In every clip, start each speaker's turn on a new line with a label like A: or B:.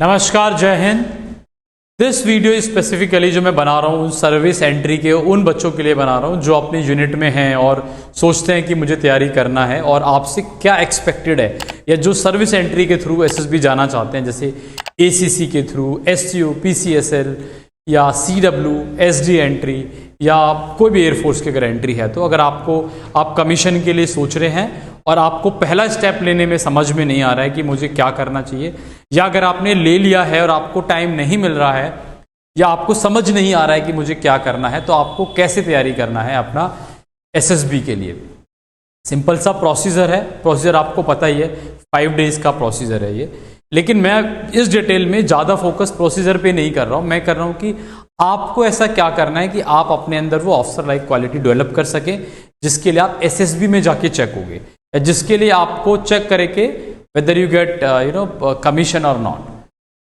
A: नमस्कार, जय Hind. This video specifically जो मैं बना रहा हूँ सर्विस एंट्री के उन बच्चों के लिए बना रहा हूँ जो अपनी यूनिट में हैं और सोचते हैं कि मुझे तैयारी करना है और आपसे क्या एक्सपेक्टेड है, या जो सर्विस एंट्री के थ्रू एसएसबी जाना चाहते हैं, जैसे एसीसी के थ्रू, एसटीओ, पीसीएसएल या सीडब्ल्यू, एसडी एंट्री या कोई भी एयरफोर्स की अगर एंट्री है, तो अगर आप कमीशन के लिए सोच रहे हैं और आपको पहला स्टेप लेने में समझ में नहीं आ रहा है कि मुझे क्या करना चाहिए, या अगर आपने ले लिया है और आपको टाइम नहीं मिल रहा है या आपको समझ नहीं आ रहा है कि मुझे क्या करना है, तो आपको कैसे तैयारी करना है अपना एसएसबी के लिए। सिंपल सा प्रोसीजर है, प्रोसीजर आपको पता ही है, 5 डेज का प्रोसीजर है ये। लेकिन मैं इस डिटेल में ज़्यादा फोकस प्रोसीजर पे नहीं कर रहा हूँ। मैं कर रहा हूँ कि आपको ऐसा क्या करना है कि आप अपने अंदर वो ऑफिसर लाइक क्वालिटी डेवलप कर सकें, जिसके लिए आप एसएसबी में जाके चेक होगे, जिसके लिए आपको चेक करेंगे वेदर यू गेट कमीशन और नॉट।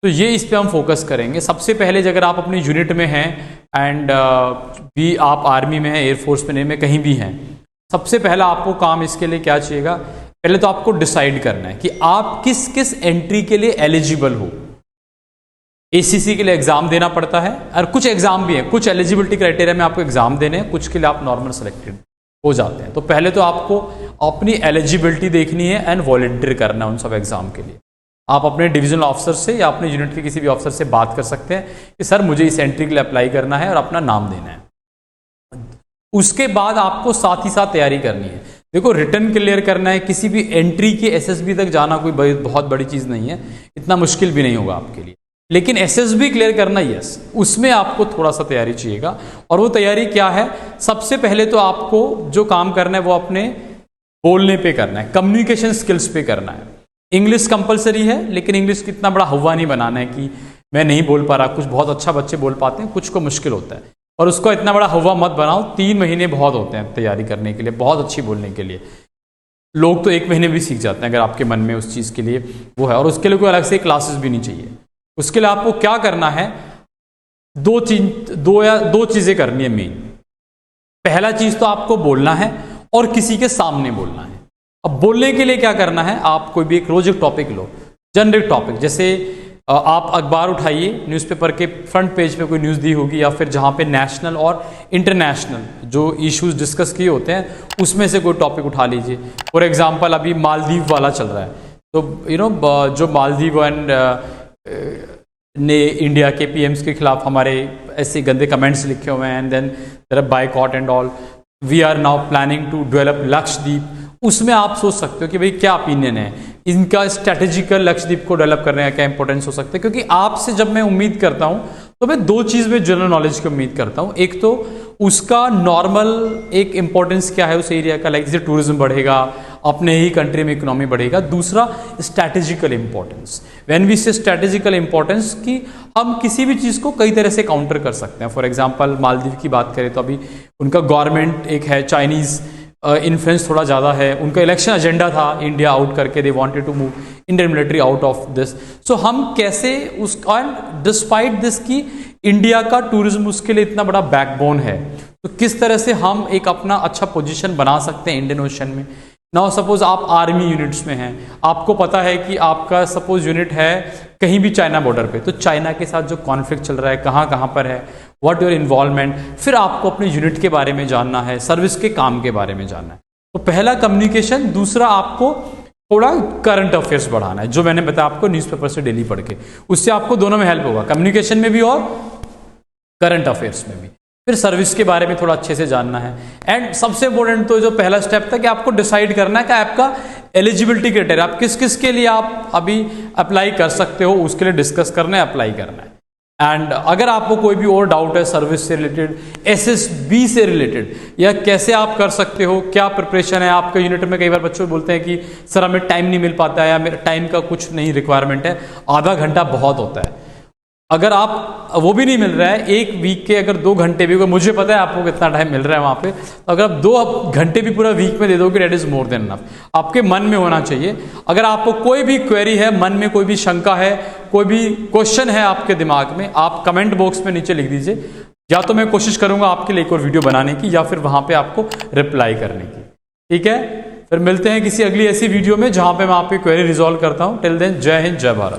A: तो ये इस पे हम फोकस करेंगे। सबसे पहले अगर आप अपनी यूनिट में हैं एंड भी आप आर्मी में हैं, एयरफोर्स में, नेवी में, कहीं भी हैं, सबसे पहला आपको काम इसके लिए क्या चाहिएगा, पहले तो आपको डिसाइड करना है कि आप किस किस एंट्री के लिए एलिजिबल हो। एसीसी के लिए एग्जाम देना पड़ता है और कुछ एग्जाम भी है, कुछ एलिजिबिलिटी क्राइटेरिया में आपको एग्जाम देने हैं, कुछ के लिए आप नॉर्मल सेलेक्टेड हो जाते हैं। तो पहले तो आपको अपनी एलिजिबिलिटी देखनी है एंड वॉलंटियर करना है उन सब एग्जाम के लिए। आप अपने डिविजनल ऑफिसर से या अपने यूनिट के किसी भी ऑफिसर से बात कर सकते हैं कि सर मुझे इस एंट्री के लिए अप्लाई करना है और अपना नाम देना है। उसके बाद आपको साथ ही साथ तैयारी करनी है। देखो, रिटर्न क्लियर करना है, किसी भी एंट्री के एसएसबी तक जाना कोई बहुत बड़ी चीज़ नहीं है, इतना मुश्किल भी नहीं होगा आपके लिए। लेकिन एसएसबी क्लियर करना, यस, उसमें आपको थोड़ा सा तैयारी चाहिएगा। और वो तैयारी क्या है? सबसे पहले तो आपको जो काम करना है वो अपने बोलने पे करना है, कम्युनिकेशन स्किल्स पे करना है। इंग्लिश कंपलसरी है, लेकिन इंग्लिश की इतना बड़ा हवा नहीं बनाना है कि मैं नहीं बोल पा रहा। कुछ बहुत अच्छा बच्चे बोल पाते हैं, कुछ को मुश्किल होता है, और उसको इतना बड़ा हवा मत बनाओ। 3 महीने बहुत होते हैं तैयारी करने के लिए, बहुत अच्छी बोलने के लिए। लोग तो 1 महीने भी सीख जाते हैं अगर आपके मन में उस चीज़ के लिए वो है। और उसके लिए कोई अलग से क्लासेस भी नहीं चाहिए। उसके लिए आपको क्या करना है, दो चीज़ें करनी है मेन। पहला चीज़ तो आपको बोलना है और किसी के सामने बोलना है। अब बोलने के लिए क्या करना है, आप कोई भी एक रोज एक टॉपिक लो, जनरिक टॉपिक। जैसे आप अखबार उठाइए, न्यूज़पेपर के फ्रंट पेज पे कोई न्यूज़ दी होगी, या फिर जहाँ पे नेशनल और इंटरनेशनल जो इश्यूज डिस्कस किए होते हैं उसमें से कोई टॉपिक उठा लीजिए। फॉर एग्जांपल अभी मालदीव वाला चल रहा है, तो जो मालदीव एंड ने इंडिया के पीएम्स के खिलाफ हमारे ऐसे गंदे कमेंट्स लिखे हुए हैं, and then there are boycott and all, we are now planning to develop Lakshadweep. उसमें आप सोच सकते हो कि भाई क्या ओपिनियन है इनका, स्ट्रेटेजिकल लक्षद्वीप को डेवलप करने का क्या इंपॉर्टेंस हो सकता है। क्योंकि आपसे जब मैं उम्मीद करता हूं तो मैं 2 चीज़ में जनरल नॉलेज की उम्मीद करता हूं। एक तो उसका नॉर्मल एक इंपॉर्टेंस क्या है उस एरिया का, लाइक जैसे टूरिज्म बढ़ेगा, अपने ही कंट्री में इकोनॉमी बढ़ेगा। दूसरा स्ट्रैटेजिकल इंपॉर्टेंस। व्हेन वी से स्ट्रैटेजिकल इंपॉर्टेंस कि हम किसी भी चीज़ को कई तरह से काउंटर कर सकते हैं। फॉर एग्जांपल मालदीव की बात करें तो अभी उनका गवर्नमेंट एक है, चाइनीज़ इन्फ्लुएंस थोड़ा ज़्यादा है, उनका इलेक्शन एजेंडा था इंडिया आउट करके, they wanted to move Indian military out of this. So हम कैसे उस, एंड डिस्पाइट दिस कि इंडिया का टूरिज्म उसके लिए इतना बड़ा बैकबोन है, तो किस तरह से हम एक अपना अच्छा पोजीशन बना सकते हैं इंडियन ओशन में। नाउ सपोज आप आर्मी यूनिट्स में हैं, आपको पता है कि आपका सपोज यूनिट है कहीं भी चाइना बॉर्डर पे, तो चाइना के साथ जो कॉन्फ्लिक्ट चल रहा है कहाँ कहाँ पर है, व्हाट योर इन्वॉल्वमेंट। फिर आपको अपने यूनिट के बारे में जानना है, सर्विस के काम के बारे में जानना है। तो पहला कम्युनिकेशन, दूसरा आपको थोड़ा करंट अफेयर्स बढ़ाना है, जो मैंने बताया आपको न्यूज़पेपर से डेली पढ़ के, उससे आपको दोनों में हेल्प होगा, कम्युनिकेशन में भी और करंट अफेयर्स में भी। फिर सर्विस के बारे में थोड़ा अच्छे से जानना है। एंड सबसे इंपॉर्टेंट तो जो पहला स्टेप था कि आपको डिसाइड करना है कि आपका एलिजिबिलिटी क्राइटेरिया, आप किस किस के लिए आप अभी अप्लाई कर सकते हो, उसके लिए डिस्कस करना है, अप्लाई करना है। एंड अगर आपको कोई भी और डाउट है सर्विस से रिलेटेड, एसएसबी से रिलेटेड, या कैसे आप कर सकते हो, क्या प्रिपरेशन है आपके यूनिट में। कई बार बच्चों बोलते हैं कि सर हमें टाइम नहीं मिल पाता है, या मेरे टाइम का कुछ नहीं रिक्वायरमेंट है, आधा घंटा बहुत होता है। अगर आप वो भी नहीं मिल रहा है, 1 वीक के अगर 2 घंटे भी, मुझे पता है आपको कितना टाइम मिल रहा है वहाँ पे, तो अगर आप 2 घंटे भी पूरा वीक में दे दोगे, that is more than enough. आपके मन में होना चाहिए। अगर आपको कोई भी क्वेरी है, मन में कोई भी शंका है, कोई भी क्वेश्चन है आपके दिमाग में, आप कमेंट बॉक्स में नीचे लिख दीजिए, या तो मैं कोशिश करूंगा आपके लिए एक और वीडियो बनाने की, या फिर वहां पे आपको रिप्लाई करने की। ठीक है, फिर मिलते हैं किसी अगली ऐसी वीडियो में जहां पे मैं आपकी क्वेरी रिजॉल्व करता हूं। टिल देन, जय हिंद, जय भारत।